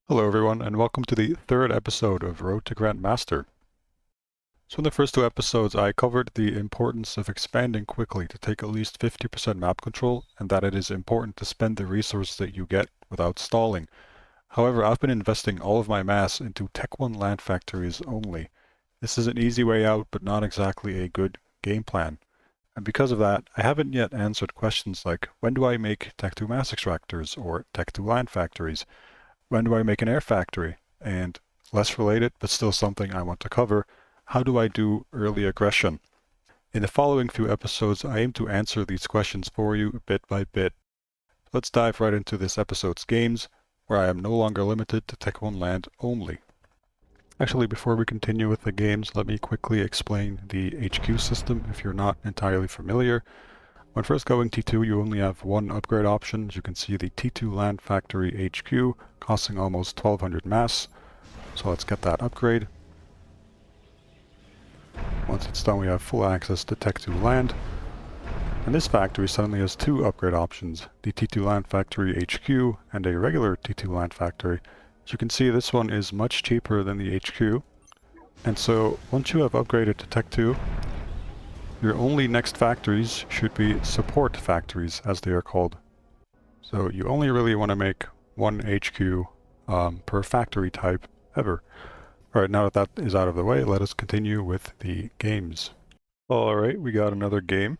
Hello everyone, and welcome to the third episode of Road to Grandmaster. So in the first two episodes, I covered the importance of expanding quickly to take at least 50% map control, and that it is important to spend the resources that you get without stalling. However, I've been investing all of my mass into Tech 1 land factories only. This is an easy way out, but not exactly a good game plan. And because of that, I haven't yet answered questions like, when do I make Tech 2 mass extractors or Tech 2 land factories? When do I make an air factory? And less related, but still something I want to cover, how do I do early aggression? In the following few episodes, I aim to answer these questions for you bit by bit. Let's dive right into this episode's games, where I am no longer limited to Tech 1 land only. Actually, before we continue with the games, let me quickly explain the HQ system if you're not entirely familiar. When first going T2, you only have one upgrade option. As you can see, the T2 Land Factory HQ costing almost 1200 mass. So let's get that upgrade. Once it's done, we have full access to Tech 2 land. And this factory suddenly has two upgrade options, the T2 Land Factory HQ and a regular T2 Land Factory. As you can see, this one is much cheaper than the HQ. And so once you have upgraded to Tech 2, your only next factories should be support factories, as they are called. So you only really want to make one HQ per factory type ever. Alright, now that that is out of the way, let us continue with the games. Alright, we got another game.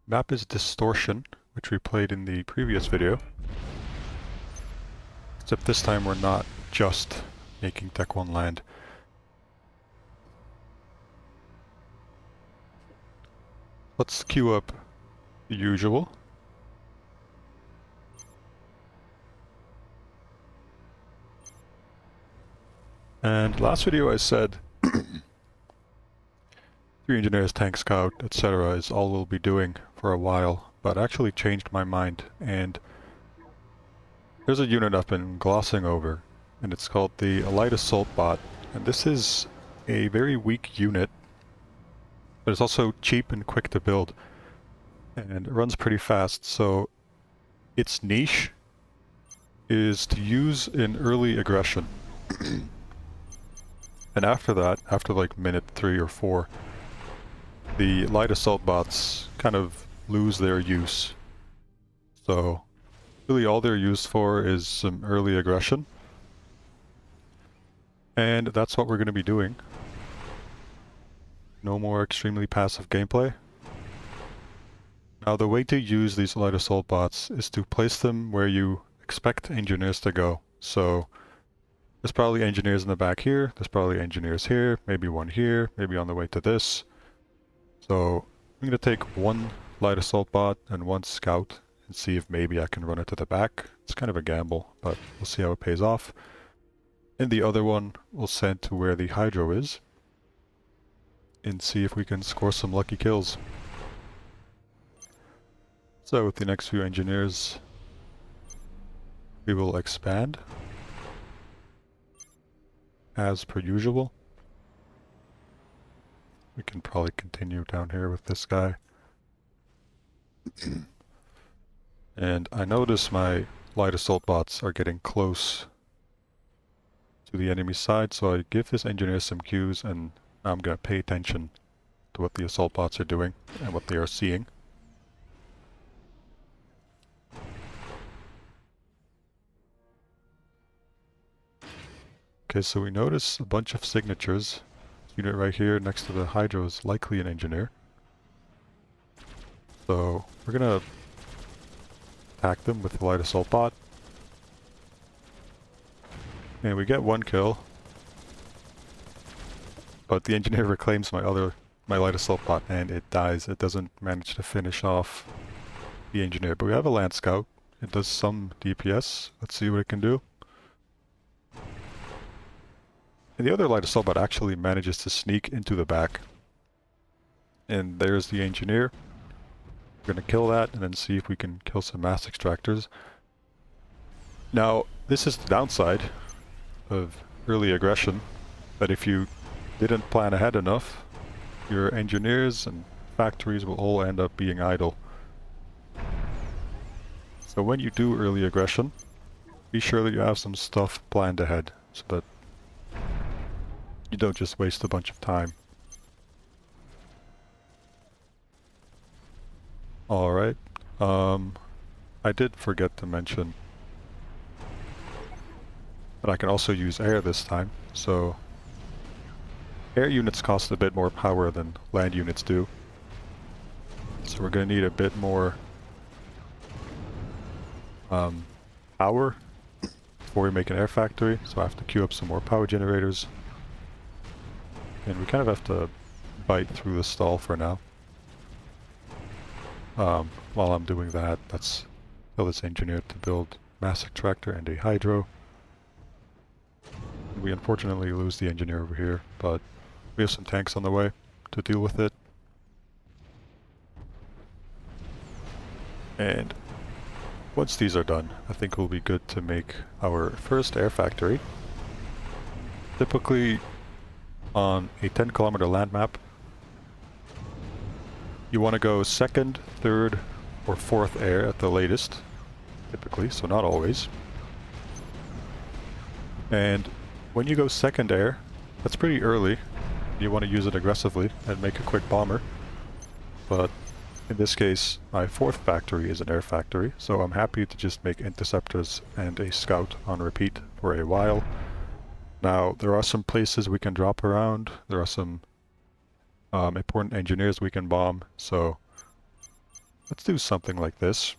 Map is Distortion, which we played in the previous video. Except this time we're not just making Tech 1 land. Let's queue up the usual. And last video I said 3 engineers, tank scout, etc. is all we'll be doing for a while, but I actually changed my mind, and there's a unit I've been glossing over, and it's called the Light Assault Bot. And this is a very weak unit, but it's also cheap and quick to build, and it runs pretty fast, so its niche is to use in early aggression. And after that, after like minute 3 or 4, the light assault bots kind of lose their use. So really all they're used for is some early aggression. And that's what we're going to be doing. No more extremely passive gameplay. Now the way to use these light assault bots is to place them where you expect engineers to go. So there's probably engineers in the back here, there's probably engineers here, maybe one here, maybe on the way to this. So I'm going to take one light assault bot and one scout and see if maybe I can run it to the back. It's kind of a gamble, but we'll see how it pays off. And the other one we'll send to where the hydro is and see if we can score some lucky kills. So with the next few engineers, we will expand as per usual. We can probably continue down here with this guy. And I notice my light assault bots are getting close to the enemy side, so I give this engineer some cues, and I'm going to pay attention to what the assault bots are doing and what they are seeing. Okay, so we notice a bunch of signatures. This unit right here next to the hydro is likely an engineer. So we're gonna attack them with the light assault bot. And we get one kill. But the engineer reclaims my light assault bot and it dies. It doesn't manage to finish off the engineer. But we have a land scout. It does some DPS. Let's see what it can do. And the other light assault bot actually manages to sneak into the back. And there's the engineer. We're going to kill that and then see if we can kill some mass extractors. Now, this is the downside of early aggression, that if you didn't plan ahead enough, your engineers and factories will all end up being idle. So when you do early aggression, be sure that you have some stuff planned ahead so that you don't just waste a bunch of time. Alright, I did forget to mention that I can also use air this time, so air units cost a bit more power than land units do. So we're going to need a bit more power before we make an air factory, so I have to queue up some more power generators. And we kind of have to bite through the stall for now. While I'm doing that, let's tell this engineer to build mass extractor and a hydro. We unfortunately lose the engineer over here, but we have some tanks on the way to deal with it. And once these are done, I think we'll be good to make our first air factory. Typically, on a 10-kilometer land map, you want to go second, third, or fourth air at the latest, typically, so not always. And when you go second air, that's pretty early. You want to use it aggressively and make a quick bomber. But in this case, my fourth factory is an air factory, so I'm happy to just make interceptors and a scout on repeat for a while. Now, there are some places we can drop around. There are some important engineers we can bomb, so let's do something like this.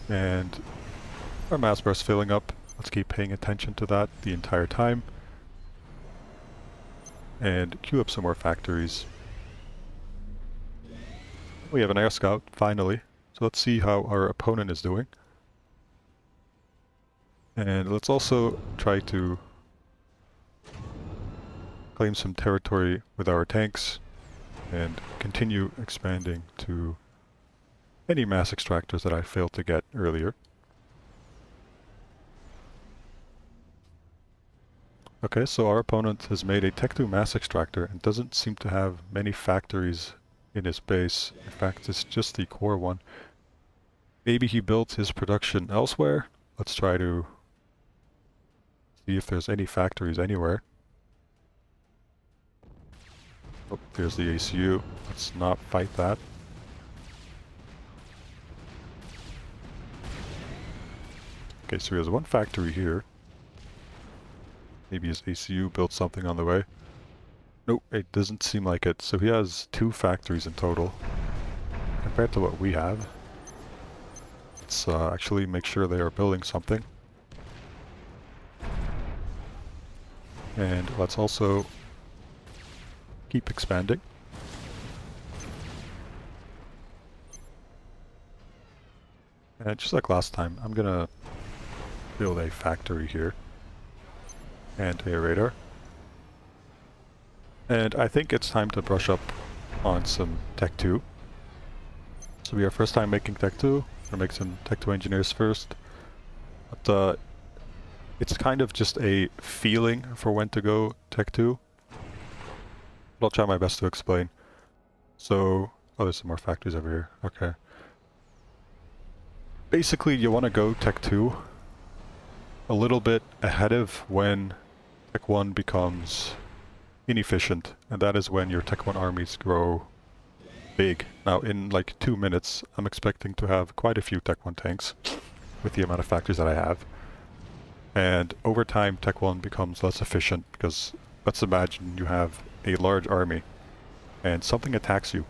And our mass bar's filling up. Let's keep paying attention to that the entire time. And queue up some more factories. We have an air scout, finally. So let's see how our opponent is doing. And let's also try to claim some territory with our tanks and continue expanding to any mass extractors that I failed to get earlier. Okay, so our opponent has made a Tech 2 mass extractor and doesn't seem to have many factories in his base. In fact, it's just the core one. Maybe he built his production elsewhere. Let's try to see if there's any factories anywhere. Oh, there's the ACU. Let's not fight that. Okay, so he has one factory here. Maybe his ACU built something on the way. Nope, it doesn't seem like it. So he has 2 factories in total, compared to what we have. Let's actually make sure they are building something. And let's also keep expanding. And just like last time, I'm gonna build a factory here. And a radar. And I think it's time to brush up on some Tech 2. So we are first time making Tech 2. We'll make some Tech 2 engineers first. But it's kind of just a feeling for when to go Tech 2. But I'll try my best to explain. So, oh, there's some more factories over here. Okay. Basically, you want to go Tech 2 a little bit ahead of when Tech 1 becomes inefficient, and that is when your Tech 1 armies grow big. Now, in like 2 minutes, I'm expecting to have quite a few Tech 1 tanks with the amount of factories that I have. And over time, Tech 1 becomes less efficient because let's imagine you have a large army and something attacks you.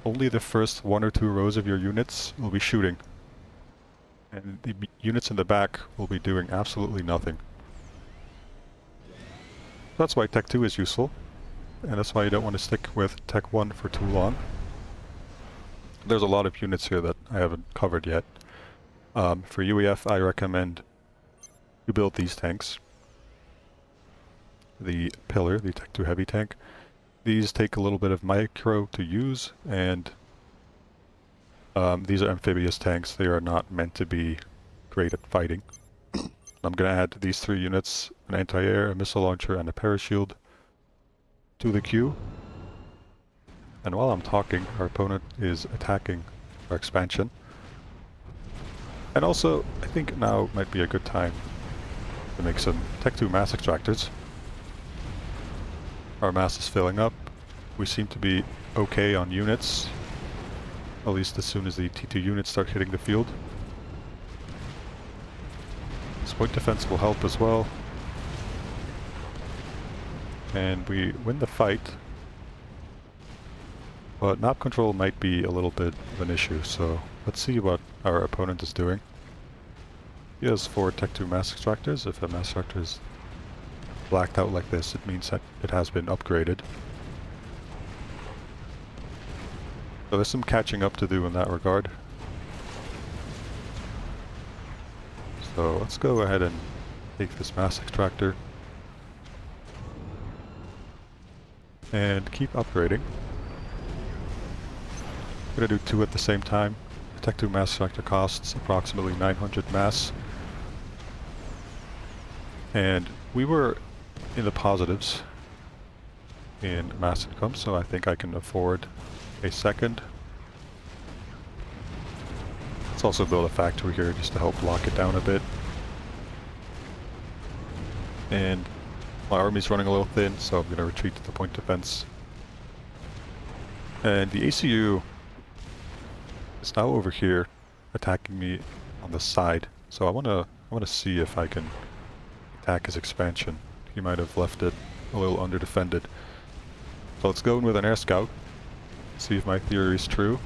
Only the first 1 or 2 rows of your units will be shooting. And the units in the back will be doing absolutely nothing. That's why Tech 2 is useful, and that's why you don't want to stick with Tech 1 for too long. There's a lot of units here that I haven't covered yet. For UEF, I recommend you build these tanks. The Pillar, the Tech 2 heavy tank. These take a little bit of micro to use, and these are amphibious tanks. They are not meant to be great at fighting. I'm going to add these 3 units, an anti-air, a missile launcher, and a parashield to the queue. And while I'm talking, our opponent is attacking our expansion. And also, I think now might be a good time to make some Tech 2 mass extractors. Our mass is filling up. We seem to be okay on units, at least as soon as the T2 units start hitting the field. This point defense will help as well. And we win the fight. But map control might be a little bit of an issue, so let's see what our opponent is doing. He has 4 Tech 2 mass extractors. If a mass extractor is blacked out like this, it means that it has been upgraded. So there's some catching up to do in that regard. So let's go ahead and take this mass extractor and keep upgrading. I'm gonna do 2 at the same time. The Tech 2 mass extractor costs approximately 900 mass. And we were in the positives in mass income, so I think I can afford a second. Let's also build a factory here just to help lock it down a bit. And my army's running a little thin, so I'm going to retreat to the point defense. And the ACU is now over here attacking me on the side. So I want to see if I can attack his expansion. He might have left it a little under-defended. So let's go in with an air scout, see if my theory is true.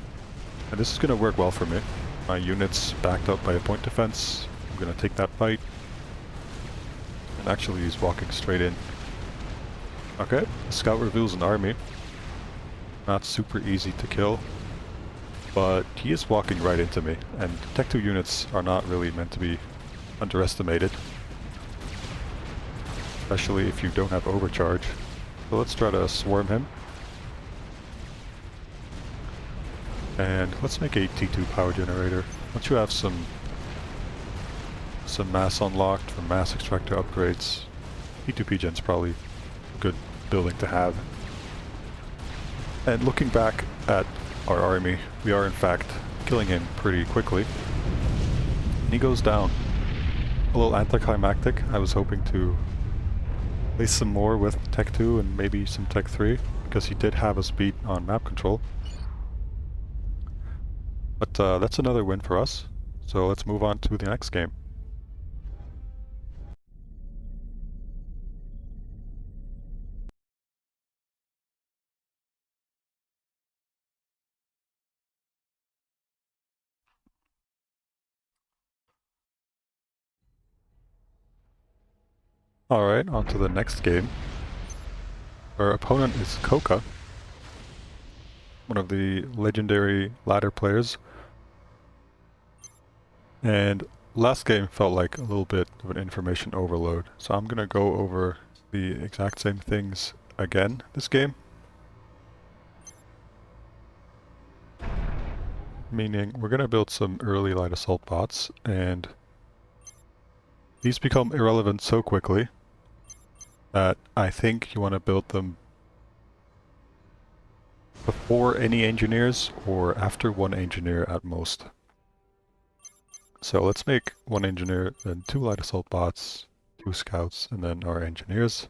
And this is going to work well for me. My unit's backed up by a point defense. I'm going to take that fight. And actually he's walking straight in. Okay, the scout reveals an army. Not super easy to kill. But he is walking right into me. And Tech 2 units are not really meant to be underestimated. Especially if you don't have overcharge. So let's try to swarm him. And let's make a T2 power generator. Once you have some mass unlocked from mass extractor upgrades, T2 pgen's probably a good building to have. And looking back at our army, we are in fact killing him pretty quickly. And he goes down. A little anticlimactic. I was hoping to place some more with Tech 2 and maybe some Tech 3, because he did have us beat on map control. But that's another win for us. So let's move on to the next game. Alright, on to the next game. Our opponent is Coca, one of the legendary ladder players. And last game felt like a little bit of an information overload, so I'm gonna go over the exact same things again this game. Meaning we're gonna build some early light assault bots, and these become irrelevant so quickly that I think you want to build them before any engineers or after one engineer at most. So let's make one engineer, then 2 light assault bots, 2 scouts, and then our engineers.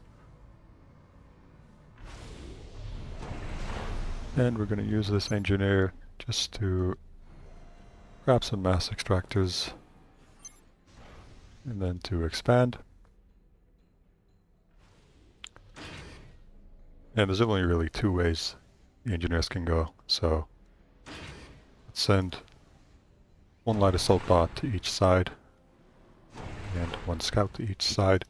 And we're going to use this engineer just to grab some mass extractors and then to expand. And there's only really 2 ways the engineers can go, so let's send 1 light assault bot to each side and 1 scout to each side.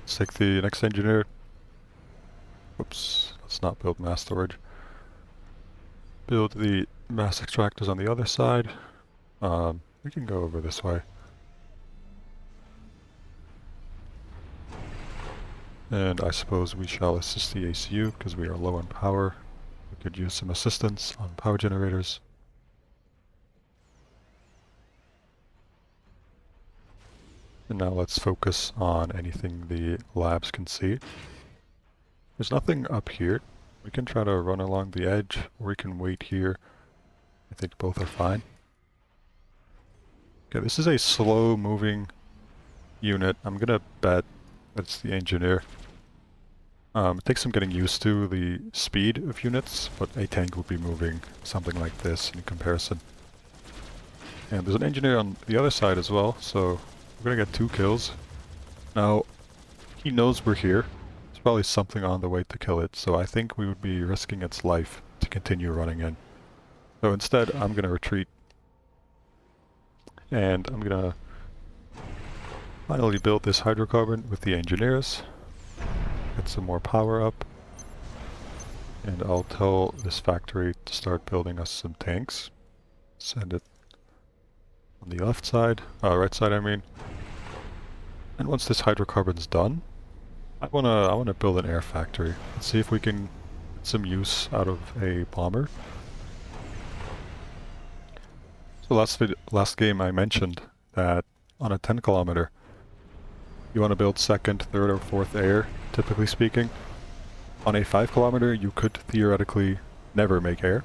Let's take the next engineer. Oops, let's not build mass storage. Build the mass extractors on the other side. We can go over this way. And I suppose we shall assist the ACU because we are low on power. We could use some assistance on power generators. And now let's focus on anything the labs can see. There's nothing up here. We can try to run along the edge, or we can wait here. I think both are fine. Okay, this is a slow-moving unit. I'm gonna bet that's the engineer. It takes some getting used to the speed of units, but a tank would be moving something like this in comparison. And there's an engineer on the other side as well, so we're gonna get 2 kills. Now, he knows we're here. There's probably something on the way to kill it, so I think we would be risking its life to continue running in. So instead, I'm gonna retreat. And I'm gonna finally build this hydrocarbon with the engineers. Get some more power up. And I'll tell this factory to start building us some tanks. Send it on the left side, right side I mean. And once this hydrocarbon's done, I wanna build an air factory. Let's see if we can get some use out of a bomber. So last game I mentioned that on a 10 kilometer, you want to build second, third, or fourth air, typically speaking. On a 5 kilometer, you could theoretically never make air.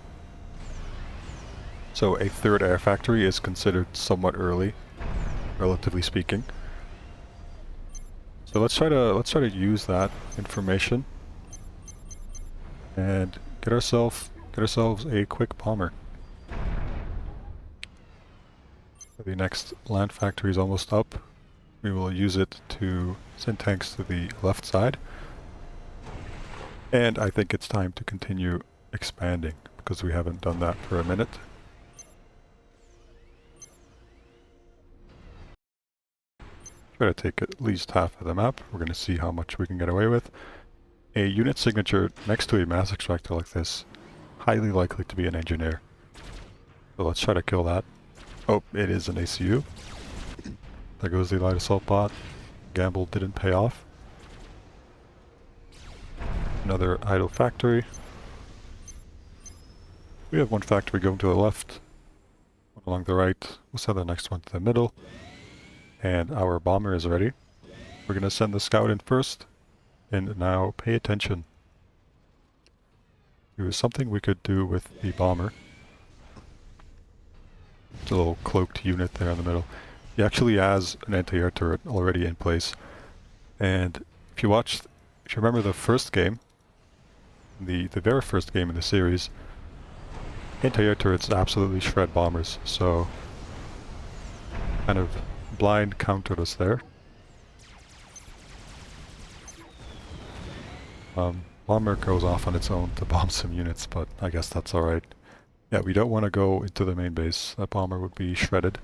So a third air factory is considered somewhat early, relatively speaking. So let's try to use that information and get ourselves a quick bomber. The next land factory is almost up. We will use it to send tanks to the left side. And I think it's time to continue expanding, because we haven't done that for a minute. Try to take at least half of the map. We're going to see how much we can get away with. A unit signature next to a mass extractor like this, highly likely to be an engineer. So let's try to kill that. Oh, it is an ACU. There goes the light assault bot. Gamble didn't pay off. Another idle factory. We have one factory going to the left, one along the right. We'll send the next one to the middle. And our bomber is ready. We're going to send the scout in first. And now pay attention. There is something we could do with the bomber. It's a little cloaked unit there in the middle. He actually has an anti-air turret already in place. And if you remember the first game, the very first game in the series, anti-air turrets absolutely shred bombers, so kind of blind countered us there. Bomber goes off on its own to bomb some units, but I guess that's alright. Yeah, we don't want to go into the main base. That bomber would be shredded.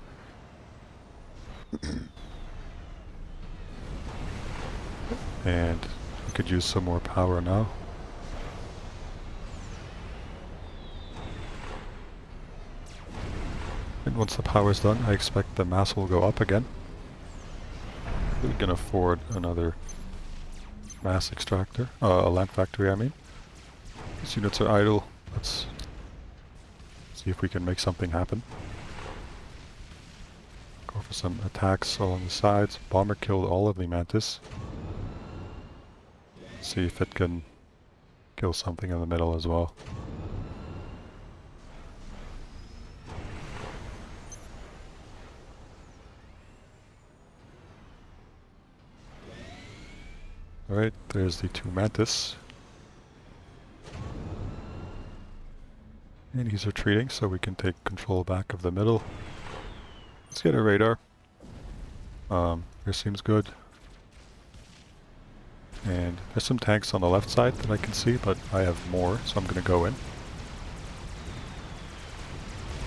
And we could use some more power now. And once the power's done, I expect the mass will go up again. We can afford another mass extractor, a lamp factory I mean. These units are idle. Let's see if we can make something happen. Go for some attacks along the sides. Bomber killed all of the mantis. See if it can kill something in the middle as well. Alright, there's the 2 mantis. And he's retreating, so we can take control back of the middle. Let's get a radar. Here seems good. And there's some tanks on the left side that I can see, but I have more, so I'm gonna go in.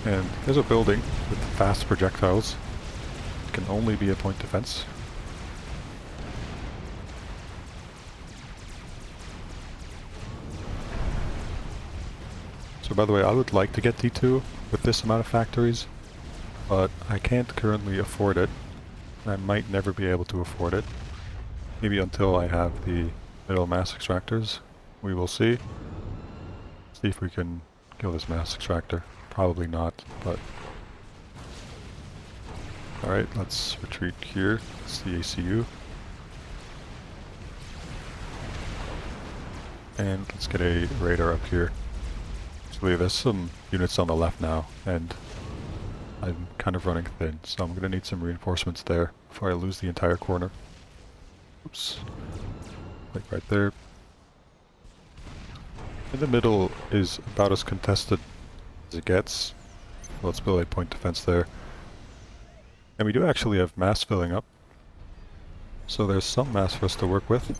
And there's a building with fast projectiles. It can only be a point defense. So by the way, I would like to get D2 with this amount of factories, but I can't currently afford it. I might never be able to afford it. Maybe until I have the middle mass extractors. We will see. See if we can kill this mass extractor. Probably not, but... Alright, let's retreat here. It's the ACU. And let's get a radar up here. Actually, there's some units on the left now, and I'm kind of running thin, so I'm going to need some reinforcements there before I lose the entire corner. Oops. Like right there. In the middle is about as contested as it gets. Let's build a point defense there. And we do actually have mass filling up, so there's some mass for us to work with.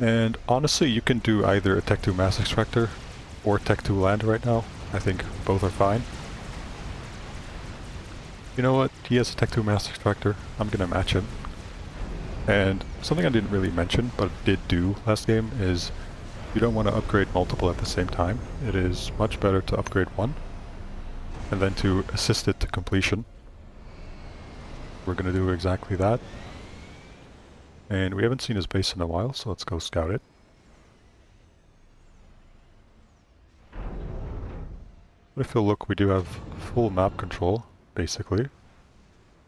And honestly, you can do either a Tech 2 mass extractor or Tech 2 land right now. I think both are fine. You know what? He has a Tech 2 mass extractor. I'm gonna match him. And something I didn't really mention, but did do last game, is you don't want to upgrade multiple at the same time. It is much better to upgrade one, and then to assist it to completion. We're gonna do exactly that. And we haven't seen his base in a while, so let's go scout it. But if you'll look, we do have full map control, basically.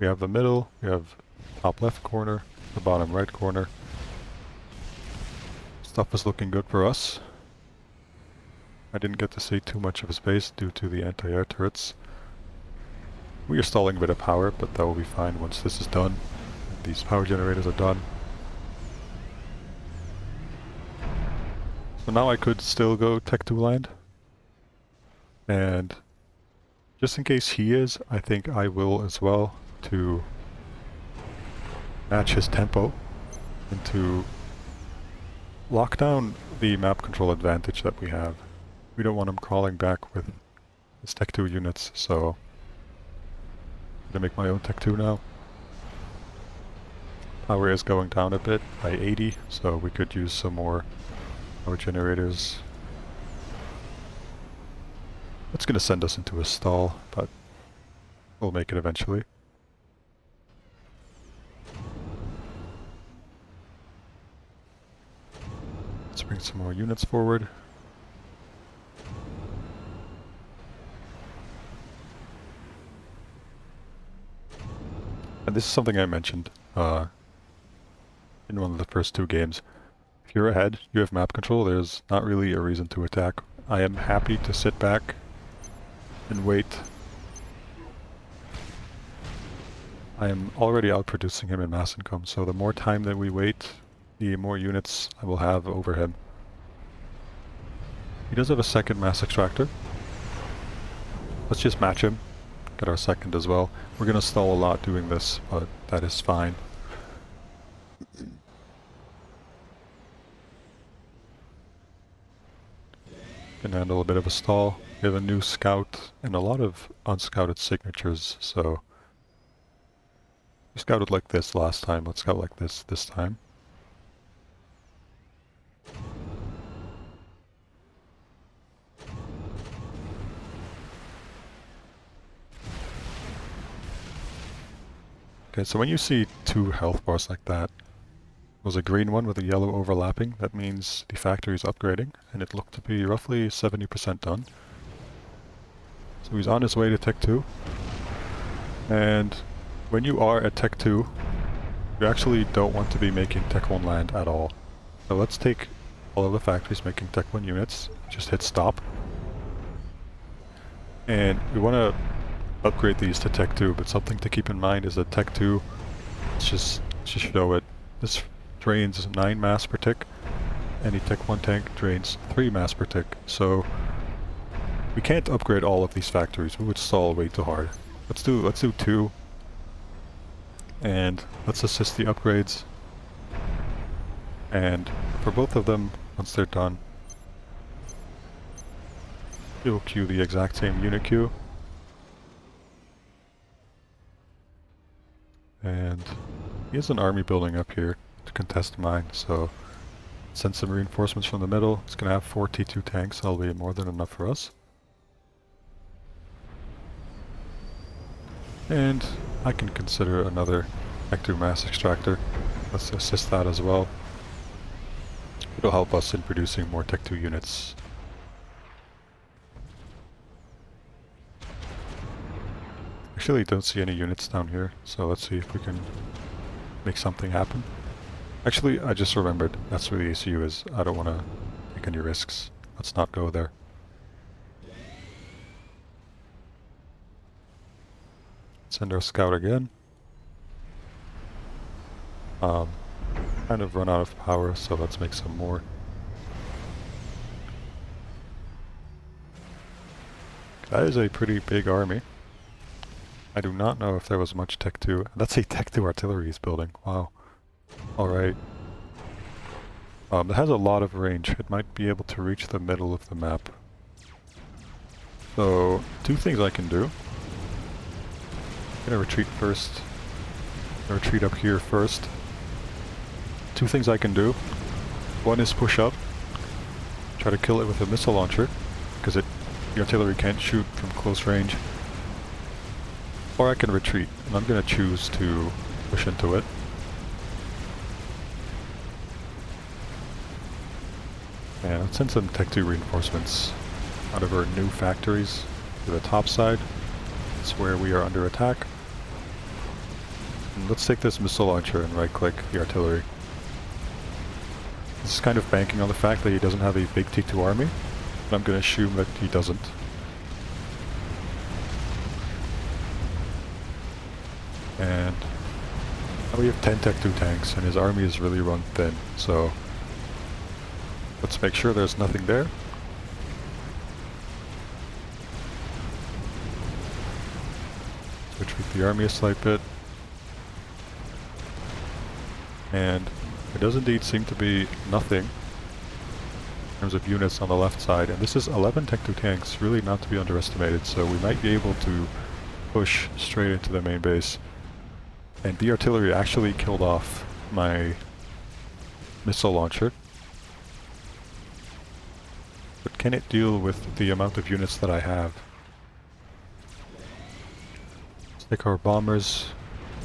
We have the middle, we have top left corner, the bottom right corner. Stuff is looking good for us. I didn't get to see too much of his base due to the anti-air turrets. We are stalling a bit of power, but that will be fine once this is done. These power generators are done. So now I could still go Tech 2 land. And just in case he is, I think I will as well, to match his tempo and to lock down the map control advantage that we have. We don't want him crawling back with his Tech 2 units, so I'm gonna make my own Tech 2 now. Power is going down a bit by 80, so we could use some more power generators. It's gonna send us into a stall, but we'll make it eventually. Let's bring some more units forward. And this is something I mentioned in one of the first two games. If you're ahead, you have map control, there's not really a reason to attack. I am happy to sit back and wait. I am already outproducing him in mass income, so the more time that we wait, the more units I will have over him. He does have a second mass extractor. Let's just match him, get our second as well. We're gonna stall a lot doing this, but that is fine. Can handle a bit of a stall. We have a new scout and a lot of unscouted signatures, so we scouted like this last time, let's scout like this time. Okay, so when you see two health bars like that, was a green one with a yellow overlapping, that means the factory is upgrading, and it looked to be roughly 70% done. So he's on his way to Tech 2. And when you are at Tech 2, you actually don't want to be making Tech 1 land at all. So let's take all of the factories making Tech 1 units, just hit stop. And we want to upgrade these to Tech 2, but something to keep in mind is that Tech 2, let's just show it, this drains 9 mass per tick. Any Tech 1 tank drains 3 mass per tick, so we can't upgrade all of these factories, we would stall way too hard. Let's do 2, and let's assist the upgrades. And for both of them, once they're done, you'll queue the exact same unit queue. And he has an army building up here to contest mine, so send some reinforcements from the middle. It's gonna have 4 T2 tanks, that'll be more than enough for us. And I can consider another Tech 2 mass extractor. Let's assist that as well. It'll help us in producing more Tech 2 units. Actually, don't see any units down here, so let's see if we can make something happen. Actually, I just remembered, that's where the ACU is. I don't want to take any risks. Let's not go there. Send our scout again. Kind of run out of power, so let's make some more. That is a pretty big army. I do not know if there was much Tech 2. That's a Tech 2 artillery he's building. Wow. Alright. It has a lot of range. It might be able to reach the middle of the map. So, two things I can do. I'm gonna retreat first. I'm gonna retreat up here first. Two things I can do. One is push up. Try to kill it with a missile launcher. Because the artillery can't shoot from close range. Or I can retreat. And I'm gonna choose to push into it. And let's send some Tech 2 reinforcements out of our new factories to the top side. That's where we are under attack. And let's take this missile launcher and right-click the artillery. This is kind of banking on the fact that he doesn't have a big T2 army, but I'm going to assume that he doesn't. And now we have 10 Tech 2 tanks, and his army is really run thin, so let's make sure there's nothing there. Retreat the army a slight bit. And there does indeed seem to be nothing in terms of units on the left side. And this is 11 Tech 2 tanks, really not to be underestimated, so we might be able to push straight into the main base. And the artillery actually killed off my missile launcher. But can it deal with the amount of units that I have? Let's take our bombers,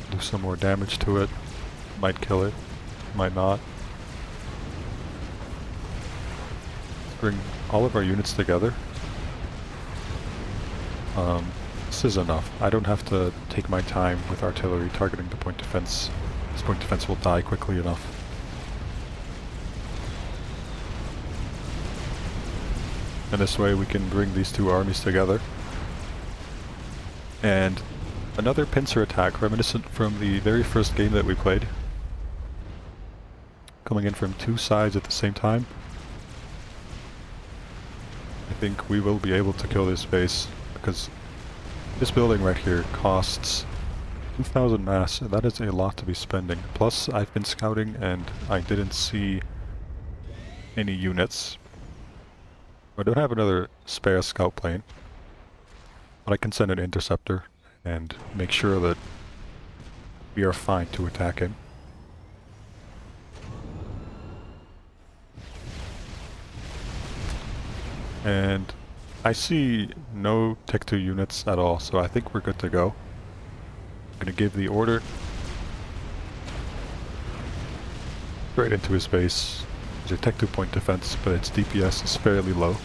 do some more damage to it. Might kill it, might not. Let's bring all of our units together. This is enough. I don't have to take my time with artillery targeting the point defense. This point defense will die quickly enough. And this way we can bring these two armies together. And another pincer attack reminiscent from the very first game that we played. Coming in from two sides at the same time. I think we will be able to kill this base, because this building right here costs 2,000 mass, and that is a lot to be spending. Plus, I've been scouting and I didn't see any units. I don't have another spare scout plane, but I can send an interceptor and make sure that we are fine to attack him. And I see no Tech 2 units at all, so I think we're good to go. I'm gonna give the order straight into his base. There's a Tech 2 point defense, but its DPS is fairly low.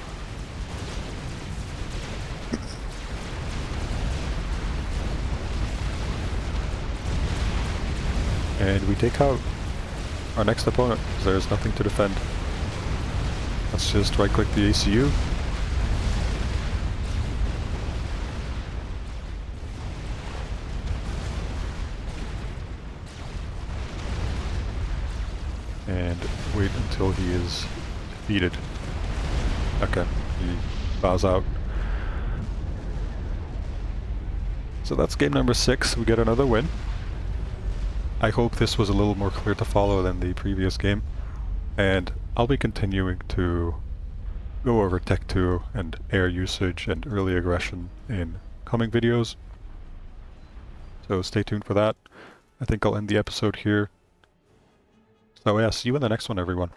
And we take out our next opponent, because there's nothing to defend. Let's just right-click the ACU. And wait until he is defeated. Okay, he bows out. So that's game number 6. We get another win. I hope this was a little more clear to follow than the previous game. And I'll be continuing to go over Tech 2 and air usage and early aggression in coming videos. So stay tuned for that. I think I'll end the episode here. So yeah, see you in the next one, everyone.